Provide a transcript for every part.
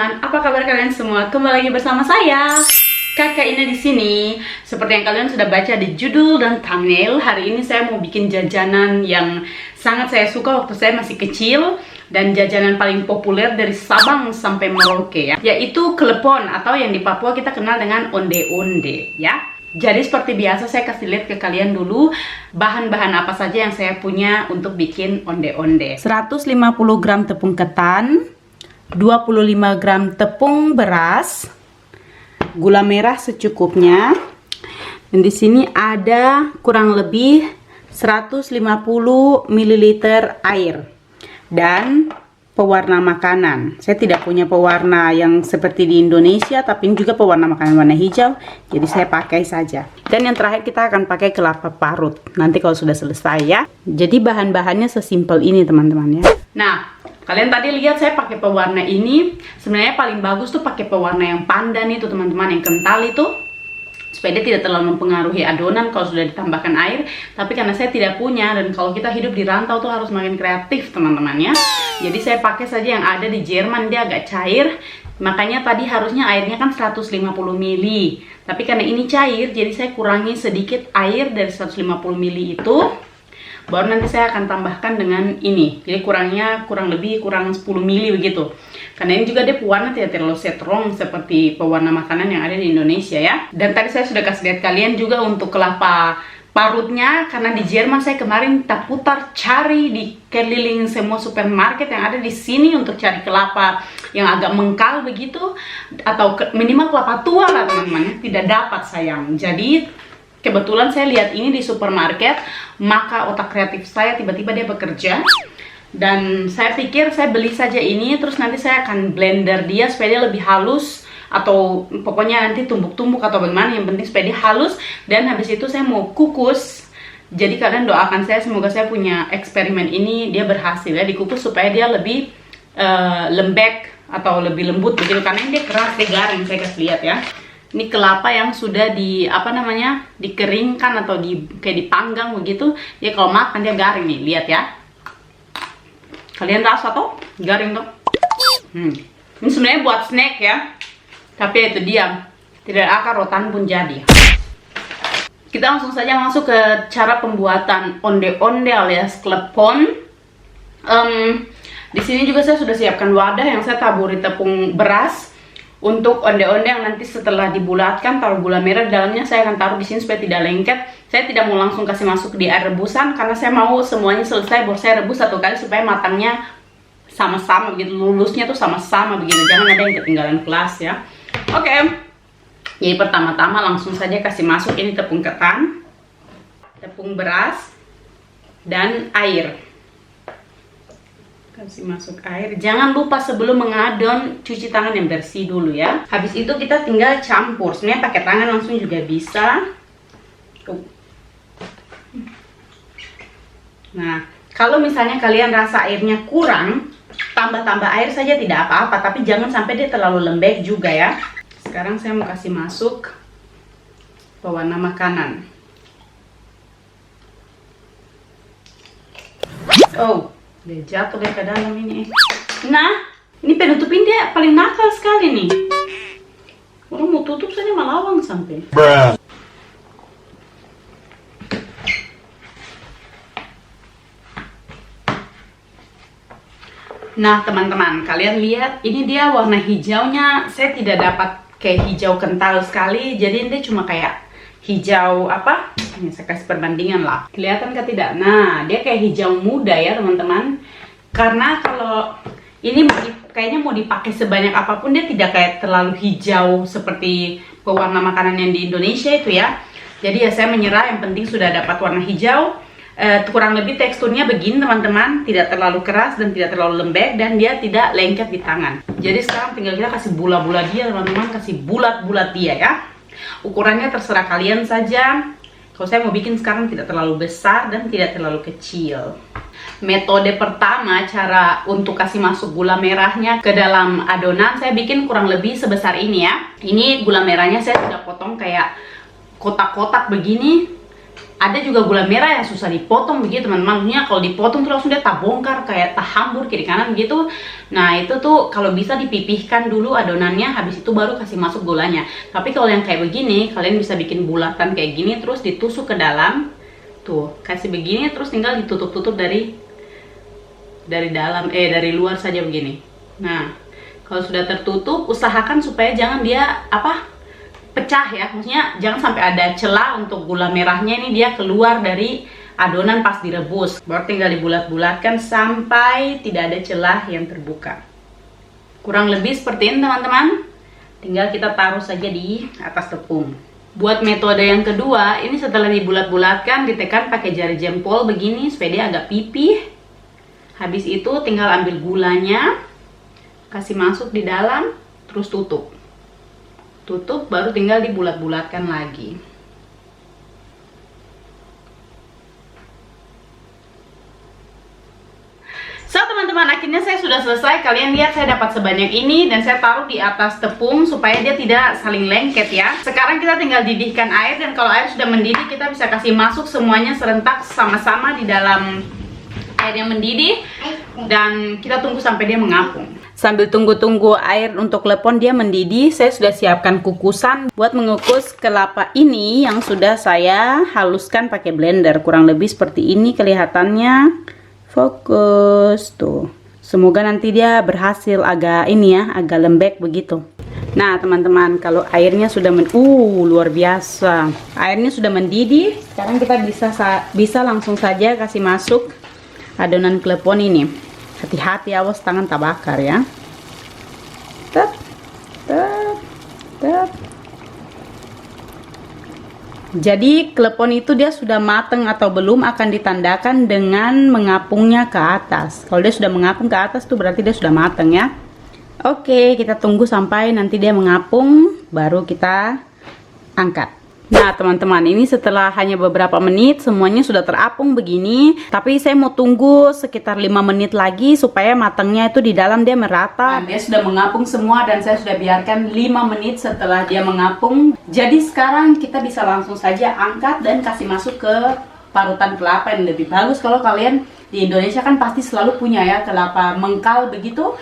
teman-teman, apa kabar kalian semua? Kembali lagi bersama saya, Kakak Ina di sini. Seperti yang kalian sudah baca di judul dan thumbnail, hari ini saya mau bikin jajanan yang sangat saya suka waktu saya masih kecil dan jajanan paling populer dari Sabang sampai Merauke ya, yaitu klepon atau yang di Papua kita kenal dengan onde-onde ya. Jadi seperti biasa saya kasih lihat ke kalian dulu bahan-bahan apa saja yang saya punya untuk bikin onde-onde. 150 gram tepung ketan, 25 gram tepung beras, gula merah secukupnya, dan di sini ada kurang lebih 150 ml air dan pewarna makanan. Saya tidak punya pewarna yang seperti di Indonesia, tapi ini juga pewarna makanan warna hijau, jadi saya pakai saja. Dan yang terakhir kita akan pakai kelapa parut nanti kalau sudah selesai ya. Jadi bahan-bahannya sesimpel ini teman-teman ya. Nah, kalian tadi lihat saya pakai pewarna ini. Sebenarnya paling bagus tuh pakai pewarna yang pandan itu teman-teman, yang kental itu, supaya dia tidak terlalu mempengaruhi adonan kalau sudah ditambahkan air. Tapi karena saya tidak punya, dan kalau kita hidup di rantau tuh harus makin kreatif teman-teman ya, jadi saya pakai saja yang ada di Jerman, dia agak cair. Makanya tadi harusnya airnya kan 150 ml, tapi karena ini cair jadi saya kurangi sedikit air dari 150 ml itu. Baru nanti saya akan tambahkan dengan ini, jadi kurang 10 ml begitu. Karena ini juga dia pewarna tidak terlalu strong seperti pewarna makanan yang ada di Indonesia ya. Dan tadi saya sudah kasih lihat kalian juga untuk kelapa parutnya, karena di Jerman saya kemarin putar cari di keliling semua supermarket yang ada di sini untuk cari kelapa yang agak mengkal begitu, atau minimal kelapa tua lah teman-teman, tidak dapat sayang. Jadi kebetulan saya lihat ini di supermarket, maka otak kreatif saya tiba-tiba dia bekerja. Dan saya pikir saya beli saja ini, terus nanti saya akan blender dia supaya dia lebih halus, atau pokoknya nanti tumbuk-tumbuk atau bagaimana, yang penting supaya dia halus. Dan habis itu saya mau kukus. Jadi kalian doakan saya, semoga saya punya eksperimen ini dia berhasil ya, dikukus supaya dia lebih lembek atau lebih lembut begitu. Karena ini dia keras, dia garing, saya kasih lihat ya. Ini kelapa yang sudah dikeringkan atau kayak dipanggang begitu. Dia kalau makan dia garing nih, lihat ya. Kalian rasa tuh garing tuh. Ini sebenarnya buat snack ya, tapi itu dia, tidak akar rotan pun jadi. Kita langsung saja masuk ke cara pembuatan onde-onde alias klepon. Di sini juga saya sudah siapkan wadah yang saya taburi tepung beras. Untuk onde-onde yang nanti setelah dibulatkan, taruh gula merah di dalamnya, saya akan taruh di sini supaya tidak lengket. Saya tidak mau langsung kasih masuk di air rebusan karena saya mau semuanya selesai baru saya rebus satu kali supaya matangnya sama-sama begitu, lulusnya tuh sama-sama begitu, jangan ada yang ketinggalan kelas ya. Oke. Jadi pertama-tama langsung saja kasih masuk ini tepung ketan, tepung beras, dan air. Kasih masuk air. Jangan lupa sebelum mengadon cuci tangan yang bersih dulu ya. Habis itu kita tinggal campur. Sebenarnya pakai tangan langsung juga bisa. Nah, kalau misalnya kalian rasa airnya kurang, tambah-tambah air saja tidak apa-apa, tapi jangan sampai dia terlalu lembek juga ya. Sekarang saya mau kasih masuk pewarna makanan. Oh, dia jatuh deh ke dalam ini. Nah, ini penutupin dia paling nakal sekali nih. Orang mau tutup saja melawang sampai. Nah teman-teman, kalian lihat ini dia warna hijaunya. Saya tidak dapat kayak hijau kental sekali, jadi ini cuma kayak hijau apa? Ini saya kasih perbandingan lah. Kelihatan kan tidak? Nah, dia kayak hijau muda ya teman-teman. Karena kalau ini kayaknya mau dipakai sebanyak apapun, dia tidak kayak terlalu hijau seperti pewarna makanan yang di Indonesia itu ya. Jadi ya saya menyerah, yang penting sudah dapat warna hijau. Kurang lebih teksturnya begini teman-teman, tidak terlalu keras dan tidak terlalu lembek, dan dia tidak lengket di tangan. Jadi sekarang tinggal kita kasih bola-bola dia teman-teman, kasih bulat-bulat dia ya. Ukurannya terserah kalian saja. Kalau saya mau bikin sekarang tidak terlalu besar dan tidak terlalu kecil. Metode pertama, cara untuk kasih masuk gula merahnya ke dalam adonan, saya bikin kurang lebih sebesar ini ya. Ini gula merahnya saya sudah potong kayak kotak-kotak begini. ada juga gula merah yang susah dipotong begitu teman-teman. Maksudnya kalau dipotong tuh langsung dia terbongkar kayak terhambur kiri kanan gitu. Nah itu tuh kalau bisa dipipihkan dulu adonannya, habis itu baru kasih masuk gulanya. Tapi kalau yang kayak begini, kalian bisa bikin bulatan kayak gini terus ditusuk ke dalam. Tuh, kasih begini terus tinggal ditutup-tutup dari dalam, dari luar saja begini. Nah, kalau sudah tertutup, usahakan supaya jangan dia pecah ya, maksudnya jangan sampai ada celah untuk gula merahnya ini dia keluar dari adonan pas direbus. Baru tinggal dibulat-bulatkan sampai tidak ada celah yang terbuka. Kurang lebih seperti ini teman-teman. Tinggal kita taruh saja di atas tepung. Buat metode yang kedua, ini setelah dibulat-bulatkan, ditekan pakai jari jempol begini supaya dia agak pipih. Habis itu tinggal ambil gulanya, kasih masuk di dalam, terus tutup. Tutup, baru tinggal dibulat-bulatkan lagi. So teman-teman, akhirnya saya sudah selesai. Kalian lihat saya dapat sebanyak ini dan saya taruh di atas tepung supaya dia tidak saling lengket ya. Sekarang kita tinggal didihkan air, dan kalau air sudah mendidih kita bisa kasih masuk semuanya serentak sama-sama di dalam air yang mendidih, dan kita tunggu sampai dia mengapung. Sambil tunggu-tunggu air untuk klepon dia mendidih, saya sudah siapkan kukusan buat mengukus kelapa ini yang sudah saya haluskan pakai blender. Kurang lebih seperti ini kelihatannya. Fokus tuh. Semoga nanti dia berhasil agak ini ya, agak lembek begitu. Nah teman-teman, kalau airnya sudah luar biasa. Airnya sudah mendidih. Sekarang kita bisa langsung saja kasih masuk adonan klepon ini. Hati-hati, awas tangan tak bakar ya. Tep, tep, tep. Jadi klepon itu dia sudah matang atau belum akan ditandakan dengan mengapungnya ke atas. Kalau dia sudah mengapung ke atas tuh berarti dia sudah matang ya. Oke, kita tunggu sampai nanti dia mengapung, baru kita angkat. Nah teman-teman, ini setelah hanya beberapa menit semuanya sudah terapung begini. Tapi saya mau tunggu sekitar 5 menit lagi supaya matangnya itu di dalam dia merata. Nah, dia sudah mengapung semua dan saya sudah biarkan 5 menit setelah dia mengapung. Jadi sekarang kita bisa langsung saja angkat dan kasih masuk ke parutan kelapa yang lebih bagus. Kalau kalian di Indonesia kan pasti selalu punya ya kelapa mengkal begitu.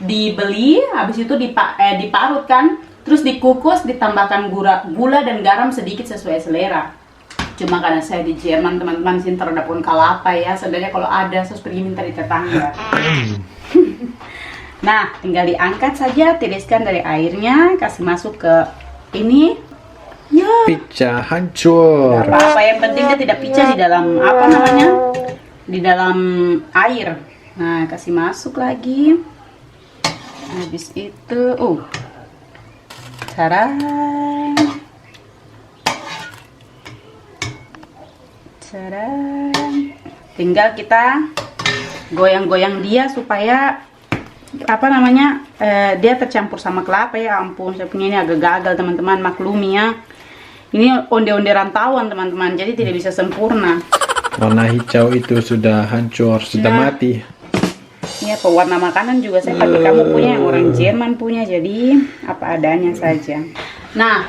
Dibeli, habis itu diparut kan. Terus dikukus, ditambahkan gula dan garam sedikit sesuai selera. Cuma karena saya di Jerman teman-teman, sini terhadap pohon kelapa ya. Sebenarnya kalau ada, saya pergi minta di tetangga. Nah, tinggal diangkat saja, tiriskan dari airnya, kasih masuk ke ini. Ya. Pecah, hancur. Apa yang penting dia tidak pecah di dalam di dalam air. Nah, kasih masuk lagi. Habis itu, Carang. Tinggal kita goyang-goyang dia supaya dia tercampur sama kelapa ya. Ampun, saya punya ini agak gagal teman-teman, maklumi ya. Ini onde-onde rantauan teman-teman, jadi tidak bisa sempurna. Warna hijau itu sudah hancur, sudah mati. Ya, pewarna makanan juga saya pakai kamu punya, yang orang Jerman punya, jadi apa adanya saja. Nah,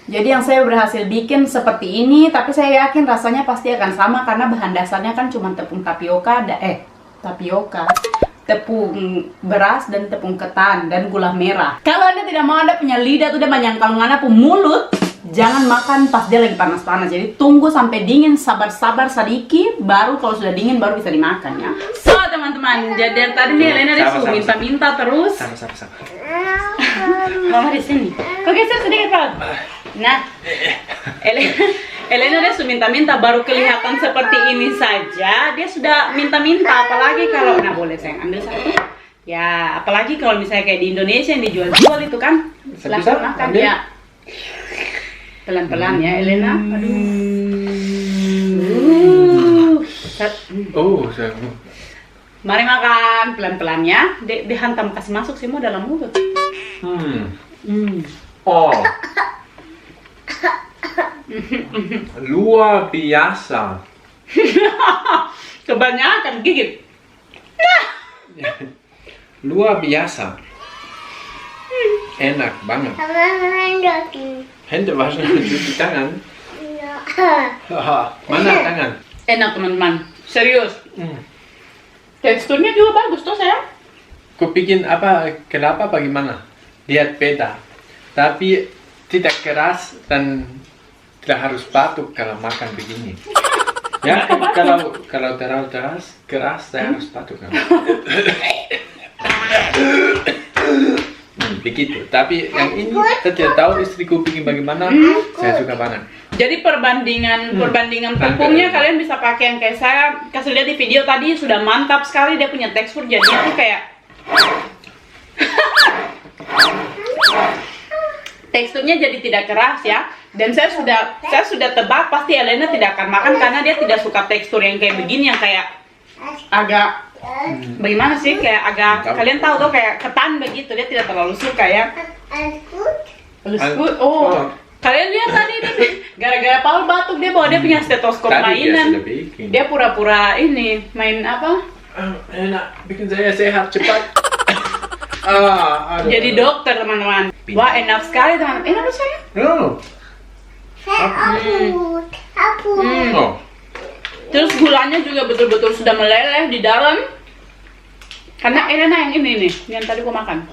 jadi yang saya berhasil bikin seperti ini, tapi saya yakin rasanya pasti akan sama karena bahan dasarnya kan cuma tepung tapioka, tepung beras dan tepung ketan dan gula merah. Kalau Anda tidak mau Anda punya lidah tuh dia manyangkal mulut, jangan makan pas dia lagi panas-panas. Jadi tunggu sampai dingin, sabar-sabar sedikit, baru kalau sudah dingin baru bisa dimakan ya. So teman-teman, jadi tadi nih Elena disuruh minta-minta terus. Sama. Mama di sini. Kok geser sedikit Pak? Nah, Elena dia sudah minta-minta, baru kelihatan seperti ini saja dia sudah minta-minta. Apalagi kalau, nah boleh sayang ambil satu. Ya, apalagi kalau misalnya kayak di Indonesia yang dijual-jual itu kan langsung makan ya. Pelan-pelan ya Elena. Aduh. Mari makan pelan-pelan ya. Dihantam kasih masuk semua dalam mulut. Luar biasa. Kebanyakan gigit. Luar biasa. Enak banget. Hände waschen, cuci tangan. Mana tangan? Enak teman-teman, serius. Hmm. Teksturnya juga bagus tuh sayang. Kau bikin apa? Kelapa bagaimana? Lihat beda. Tapi tidak keras dan tidak harus batuk kalau makan begini. Ya, kalau terlalu keras saya harus batuk. Begitu. Tapi yang ini saya tidak tahu istriku bikin bagaimana. Saya suka banget. Jadi perbandingan tepungnya kalian bisa pakai yang kayak saya kasih lihat di video tadi, sudah mantap sekali, dia punya tekstur jadinya tuh kayak teksturnya jadi tidak keras ya. Dan saya sudah tebak pasti Elena tidak akan makan karena dia tidak suka tekstur yang kayak begini, yang kayak agak bagaimana sih, kayak agak kalian tahu tuh kayak ketan begitu, dia tidak terlalu suka ya. Oh, kalian lihat tadi nih, gara-gara Paul batuk dia bawa dia punya stetoskop mainan. Dia pura-pura ini main apa? Enak, bikin saya sehat cepat. Jadi dokter teman-teman. Wah enak sekali teman. Enak apa saya? Terus gulanya juga betul-betul sudah meleleh di dalam. Karena Elena yang ini nih, yang tadi gua makan.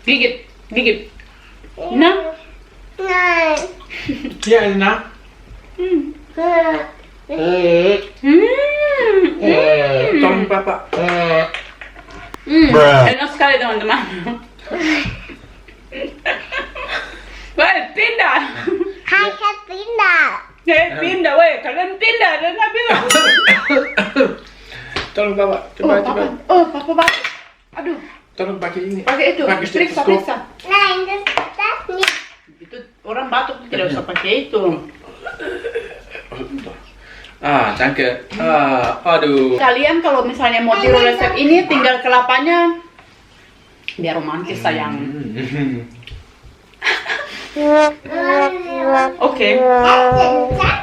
Gigit. Nah. Ya enak. Tolong papa. Enak sekali teman-teman. Baik, pindah. Pindah, weh. Kalian pindah dan bilang. Tolong papa, coba. Papa. Aduh. Tolong pakai ini. Pakai itu. Periksa. stetoskop. Itu orang batuk tidak usah pakai itu. Danke. Aduh. Kalian kalau misalnya mau tiru resep ini, tinggal kelapanya biar romantis sayang. Oke.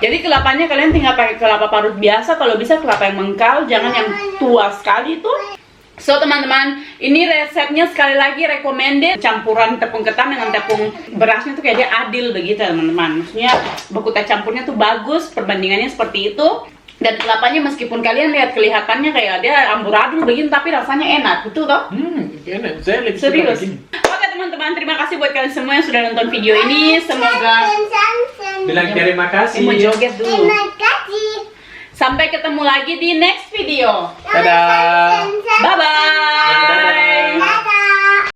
Jadi kelapanya kalian tinggal pakai kelapa parut biasa, kalau bisa kelapa yang mengkal, jangan yang tua sekali tuh. So teman-teman, ini resepnya sekali lagi recommended. Campuran tepung ketan dengan tepung berasnya tuh kayak dia adil begitu teman-teman. Maksudnya baku teh campurnya tuh bagus, perbandingannya seperti itu. Dan kelapanya meskipun kalian lihat kelihatannya kayak dia amburadul begini, tapi rasanya enak, betul toh? Enak. Saya lebih suka Serius. begini. Oke teman-teman, terima kasih buat kalian semua yang sudah nonton video ini. Semoga Bilang terima kasih. mau joget dulu. Terima kasih. Sampai ketemu lagi di next video. Dadah. Bye bye.